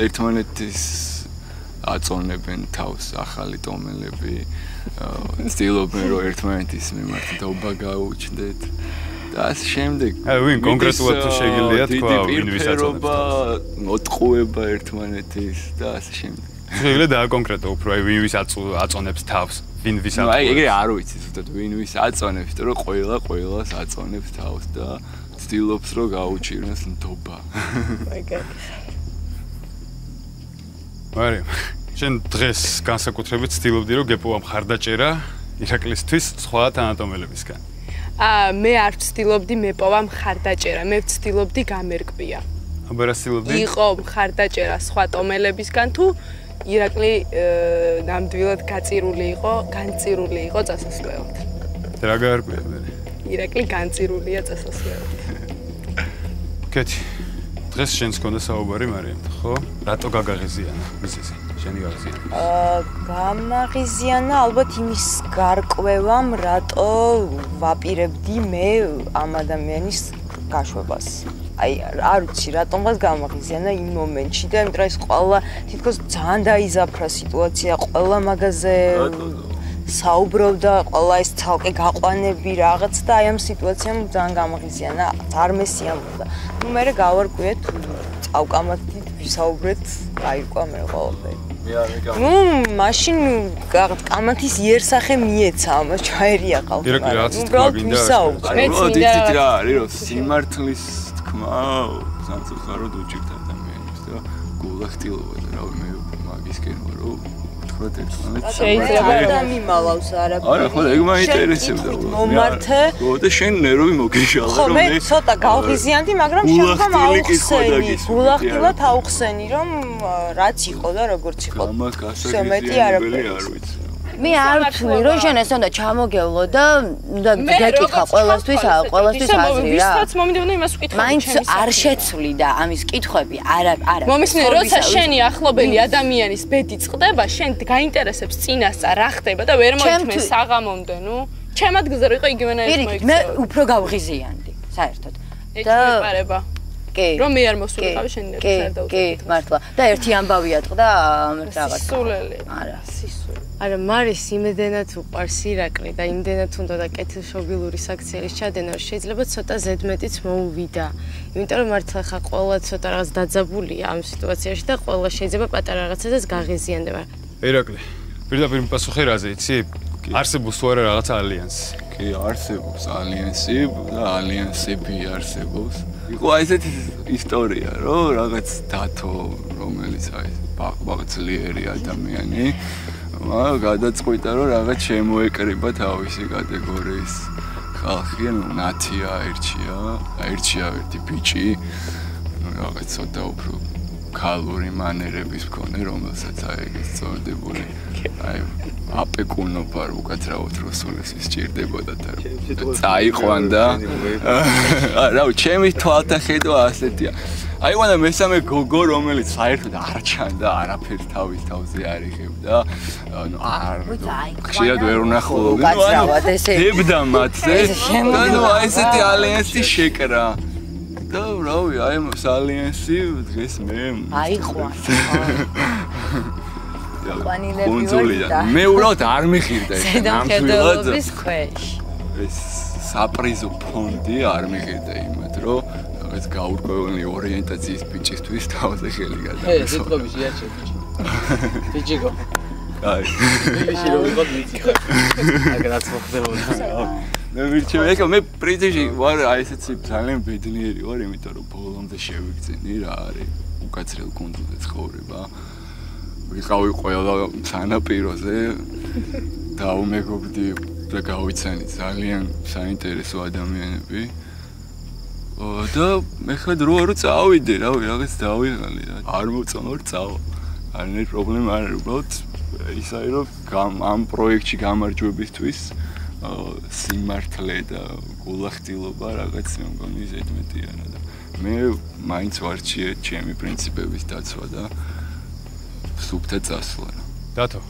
ერთმანეთის აწონებენ თავს ახალი ტომელები, ცდილობენ რომ ერთმანეთის მიმართ დაობა გაუჩნდეთ და ასე შემდეგ. ვინ კონკრეტულად შეგიძლია თქვა ვინ ვის აწონებს? მოტყუება ერთმანეთის და ასე შემდეგ. შეიძლება დააკონკრეტო უფრო აი ვინ ვის აწონებს თავს? ვინ ვის აწონებს? აი ეგრე არ ვიცი ზუსტად ვინ ვის აწონებს, იმიტომ რომ ყველას აწონებს თავს და ცდილობს რომ გაუჩინოს ნდობა. მარიამ, შენ დღეს განსაკუთრებით ცდილობდი რომ გეპოვა მხარდაჭერა ირაკლისთვის სხვა თანატომელებისგან. მე არ ვცდილობდი მეპოვა მხარდაჭერა, მე ვცდილობდი გამერკვია. აბა რა ცდილობდი? იყო მხარდაჭერა სხვა ტომელებისგან თუ ირაკლი ნამდვილად განწირული იყო წასასვლელად. რა გაარკვია მე? ირაკლი განწირულია წასასვლელად. კეთი, დღეს შენს გქონდა საუბარი მარიამთან, ხო? რატო გაგაღიზიანა მიზეზი? შენი გაღიზიანა? გამაღიზიანა ალბათ იმის გარკვევამ, რატო ვაპირებდი მე ამ ადამიანის გაშვებას. აი არ ვიცი რატომღაც გამაღიზიანა იმ მომენტში და იმიტომ რომ ეს ყველა თითქოს ძალიან დაიზაფრა სიტუაცია, ყველა მაგაზე საუბრობდა, ყველა ეს ცალკე გაყვანები რაღაც და აი ამ სიტუაციამ ძალიან გამაღიზიანა, არ მესიამოვნდა. ნუ მე გავარკვიეთ, წავკამათით, ვისაუბრეთ, გაირკვა მე ყველაფერი. ნუ მაშინ კამათის იერსახე მიეცა, ამას ჩაერია ხალხი. უბრალოდ ვისაუბრეთ. მეც რა არის რომ სიმართლის თქმაო, სამწუხაროდ უჭირთ ადამიანებს და გულახდილობა და რავი მე მაგისკენ ვარ რომ თქვათ ერთმანეთს შეიძლება და მიმალავს არაფერი. არა, ხო, ეგ მაინტერესებდა. მომართე. ხო, და შენ ნერვი მოგეშალა რომ მე ცოტა გავღიზიანდი, მაგრამ შემდგომ აუხსენი. გულახდილად აუხსენი, რომ რაც იყო და როგორც იყო. შემეტი არაფერი არ ვიცი. მე არ ვთვლი რომ შენ ეს უნდა ჩამოგევლო და უნდა გეკითხა ყველასთვის აზრი რა. ვისაც მომიდევნა იმას ვკითხავ. მაინც არ შეცვლი და ამის კითხვები არა. მომისმენ როცა შენი ახლობელი ადამიანის ბედი წყდება, შენ გაინტერესებს წინასწარ რა ხდება და ვერ მოიწმე საღამომდე, ნუ. ჩემ ადგილზე იყო იგივენაირად მოიქცევა. მე უფრო გავღიზიანდი, საერთოდ. და ეპარება. რომ მე არ მოსულიყავი შენ არ დავუწევ. კი, მართლა. და ერთი ამბავი ატყდა ამ რაღაც. სისულელი. არა, სისული. არა, მარის იმედენად უყარს ირაკლი და იმდენად უნდა და კეთილშობილური საქციელის ჩადენა, რომ შეიძლება ცოტა ზედმეტიც მოუვიდა. იმიტომ რომ მართლა ხა ყველა ცოტა რაღაც დაძაბულია ამ სიტუაციაში და ყველა შეიძლება პატარა რაღაცასაც გაღიზიანდება. ირაკლი, პირდაპირ პასუხი რაზე იცი? არსებობს თუ არა რაღაც ალიანსი? კი არსებობს ალიანსი და ალიანსები არსებობს. იყო ესეთი ისტორია, რომ რაღაც დათო, რომელიც აი ბაღბაღძლიერი ადამიანი, გადაწყვიტა, რომ რაღაც შემოეკრიბა თავისი კატეგორიის ხალხი, ნათია აირჩია ერთი ბიჭი, რაღაც ცოტა უფრო ქალური მანერების მქონე, რომელსაც აი ეს წორდებული აი აპეკუნობა უკაცრავად როსულეს ისჭირდებოდა და წაიყვანდა. რა ჩემი თვალთახედვა ასეთია. აი ვანა მესამე გოგო რომელიც საერთოდ არ ჩანდა, არაფერს თავის თავზე არ იღებდა. ანუ არ ხშირად ვერ ვნახულობდი. დებდა მათზე. და ნუ აი ესეთი ალიანსი შეკრა. და რავი, აი ეს ალიანსი დღეს მე აიყვანა. კონძოლიდა. მე უბრალოდ არ მიხირდა ეს ნამდვილად ქვეშ. ეს საპრიზო ფონდი არ მიხირდა იმად, რომ რაღაც გაურკვეველი ორიენტაციის ბიჭისთვის თავზე ხელი გადაეცა. ზეთყობის იარჩე ბიჭი. ბიჭიკო. აი. ბიჭი რო ვიყო ვიცი. აგრაც მოხდებოდა. მე ვირჩევ, მე პრინციპში ვარ აი ესეთი ძალიან ბედნიერი ვარ, იმიტომ რომ ბოლომდე შევიგრძინი რა არის უკაცრიელ კუნძულზე ცხოვრება. ვიყავი ყველა სანაპიროზე და უმეგობრდი და გავიცანი ძალიან საინტერესო ადამიანები. და მე ხარ რო წავიდე, რავი, რაღაც დავიღალე რა. არ მოწონორ წავა. არანაირი პრობლემა არ არის, უბრალოდ ისაა რომ ამ პროექტში გამარჯვებისთვის სიმართლე და გულახდილობა რაღაც მე მგონი ზედმეტია და მე მაინც ვარჩიე ჩემი პრინციპების დაცვა და სუფთა წასვლა. დათო,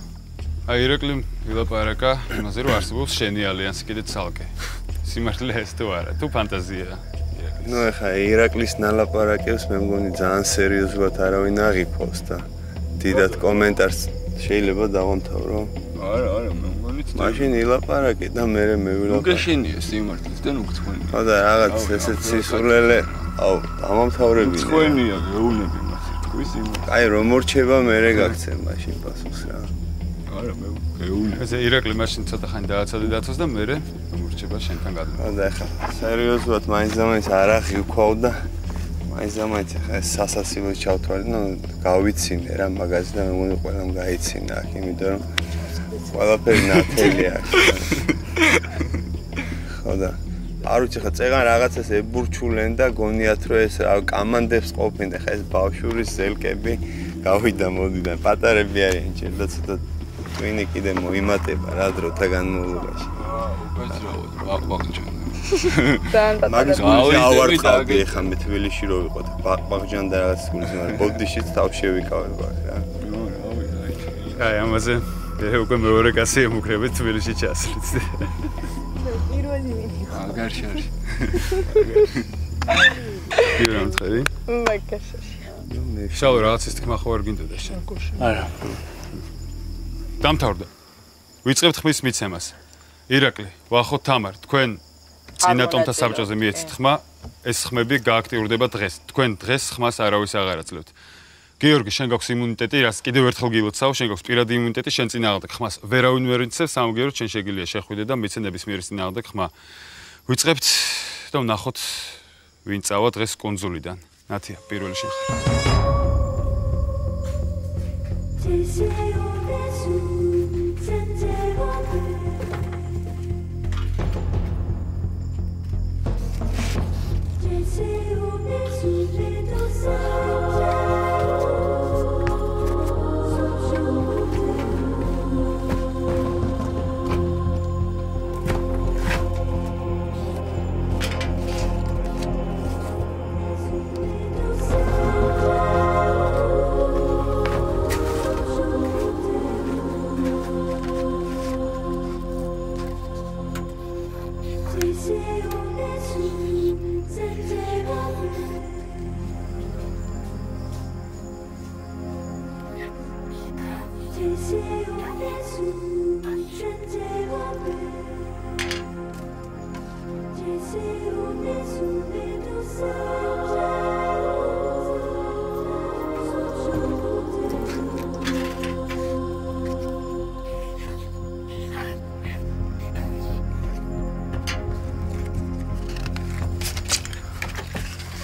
აი ირაკლიმ ვილაპარაკა იმაზე რომ არსებობს შენი ალიანსი კიდე ცალკე. სიმართლე ეს თუ არა, თუ ფანტაზია. ნუ ეხა ირაკლის ნალაპარაკებს მე მგონი ძალიან სერიოზულად არავინ აღიფოს და დიდად კომენტარს შეიძლება დავამთავრო. არა, მე მგონი მაშინ ილაპარაკე და მე ვილაპარაკე. უგეშენია სიმართლეს და უგცხვენია. ხო და რაღაც ესეთ სისულელე, აუ, დამამთავრებინე. უგცხვენია, გეუნები მას თქვის იმას. აი რომ მორჩება მე გაგცემ მაშინ პასუხს რა. არა, მე გეუნები. ესე ირაკლი მაშინ ცოტა ხანი დააცადე დათოს და მე მორჩება შენთან გადმო. ხო და ეხა სერიოზულად მაინც არ აღიქვავ და მაინც ხა სასასილო ჩავთვალე, ნუ გავიცინე რა მაგაზე და მე მგონი ყველამ გაიცინა აქ, იმიტომ რომ ყველაფერი ნათელია. ხო და არ ვიცი ხა წეგან რაღაცას ებურჩულენ და გონიათ რომ ეს კამანდებს ყოფენ და ხა ეს ბავშვურის ზელკები გავიდა მოდიდან პატარები არიან ჯერ და ცოტა twin კიდე მოიმატება რა დროთა განმავლობაში. უკაცრავად ბაღბაღჯან. მაგის გულში ავარყავდი ხა მე თბილისში რო ვიყოთ ბაღბაღჯან და რაღაც გულში მაგრამ ბოდიშიც თავში ვიკავებ აქ რა. აი ამაზე მე უკვე მეორე კაცი ემუქრებით თბილისში ჩასვლით. პირველი ვინიყო. აგარშარი. პირველ წელი? მაგაშაში. შალო რაღაცის თქმა ხო არ გინდოდა შენ? არა. დამთავრდა. ვიწყებთ ხმის მიცემას. ირაკლი, ვახო თამარ, თქვენ წინატომთა საბჭოზე მიეცით ხმა, ეს ხმები გააქტიურდება დღეს. თქვენ დღეს ხმას არავის აღარ აძლევთ. გიორგი, შენ გაქვს იმუნიტეტი, რაც კიდევ ერთხელ გილოცავ, შენ გაქვს პირადი იმუნიტეტი, შენ წინააღმდეგ ხმას ვერავინ ვერ იცევს, სამაგიეროდ შენ შეგიძლია შეხვიდე და მიცე ნებისმიერის წინააღმდეგ ხმა. ვიწყებთ და ვნახოთ ვინ წავა დღეს კუნძულიდან. ნათია, პირველი შენ ხარ.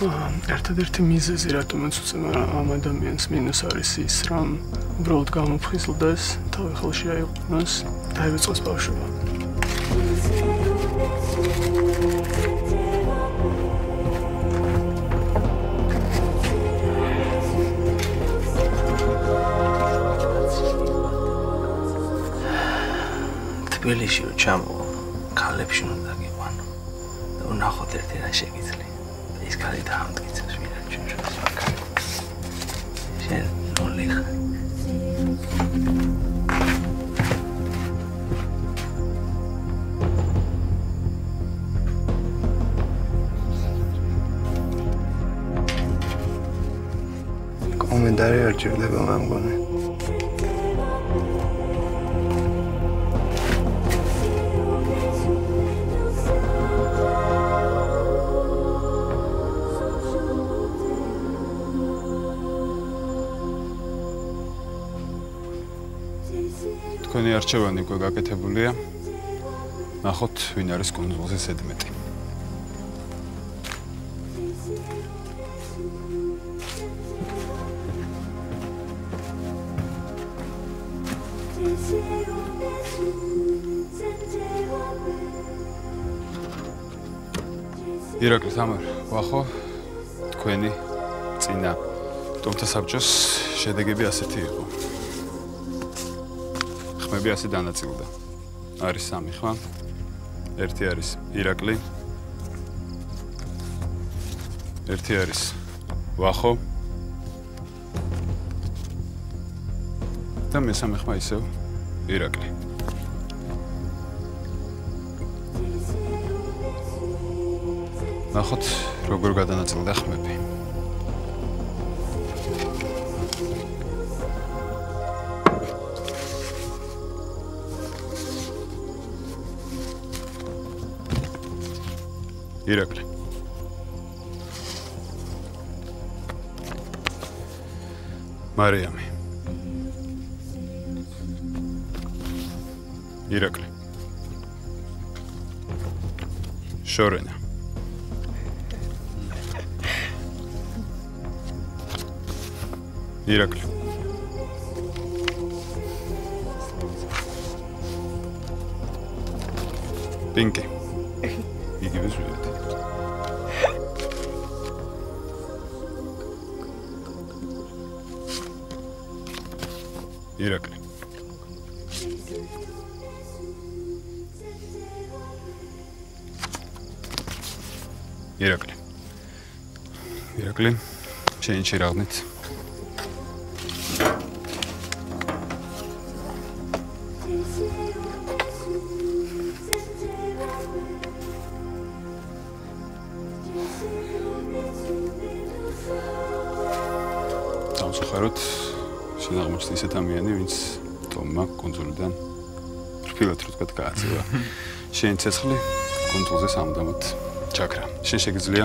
ერთადერთი მიზეზი რატომაც უცებ ამ ადამიანს მინუს არის ის, რომ უბრალოდ გამოფხიზლდეს, თავი ხელში აიყვანოს, დაივიწყოს ბავშვობა. თბილისში რო ჩამოვა, ქალებში უნდა გიყვანო და ვნახოთ ერთი რა შეგიძლია. ის ქალი დაამტკიცებს ვიღაც ჩვენს მაგალითს. შენ ნოლი ხარ. კომენტარი არ ჭირდება მამგონი. თქვენი არჩევანი უკვე გაკეთებულია. ნახოთ, ვინ არის კუნძულზე ზედმეტი. ირაკლი სამარ, ვახო, თქვენი წინა ტომთა საბჭოს შედეგები ასეთი იყო. ხმები ასე დანაწილდა. არის 3 ხმა. ერთი არის ირაკლი. ერთი არის ვახო. და მესამე ხმა ისევ ირაკლი. ნახოთ, როგორ გადანაწილდა ხმები. ირაკლი. მარიამი. ირაკლი. შორენა. ირაკლი. პინკი. იგივე ზუსტად. ირაკლი. ირაკლი. ირაკლი, შენ შერავნით. სამწუხაროდ შენ აღმოჩნდა ისეთ ამიანი, ვინც ტომმა კუნძულიდან რფილად რო თქვა გააწევა. შენ ცეცხლი კუნძულზე სამუდამოდ ჩაქრა. შენ შეგიძლია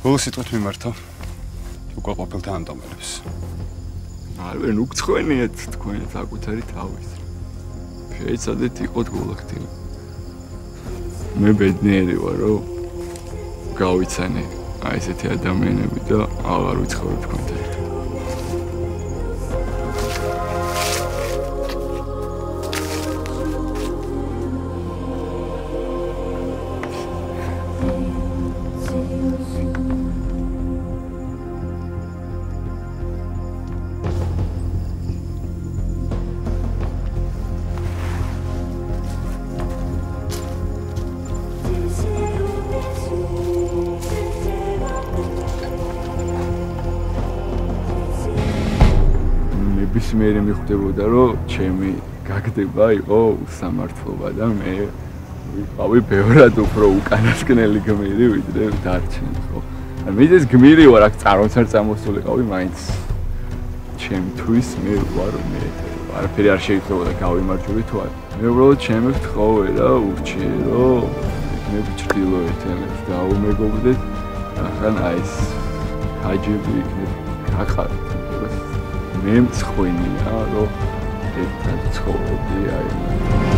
ბოლო სიტყვით მიმართო უკვე ყოფილ თანამტომელებს. არ ვერ უგცხვენიათ თქვენ საკუთარი თავის. შეიცადეთ იყოთ გულახდილი. მე ბედნიერი ვარ, რომ გავიცანე აი ესეთი ადამიანები და აღარ ვიცხოვრებ თქვენთან. მერე მიხვდებოდა რომ ჩემი გაგდება იყო უსამართლობა და მე ვიყავი ბევრად უფრო უკანასკნელი გმირი ვიდრე დარჩენი ხო. მიზეს გმირი ვარ, აქ წარმოს არ წამოსულიყავი, მაინც ჩემთვის მე ვარ მე არაფერი არ შეიძლება გავიმარჯვები თუ არა. მე უბრალოდ ჩემი გთხოვე რა ურჩიერო მე ჭრდილოეთელებს დაუმეგობრდეთ ახან აი ეს ჰაჯები იქნებ გახარეთ. მე მცხვენია რომ ერთად ცხოვრობდი აი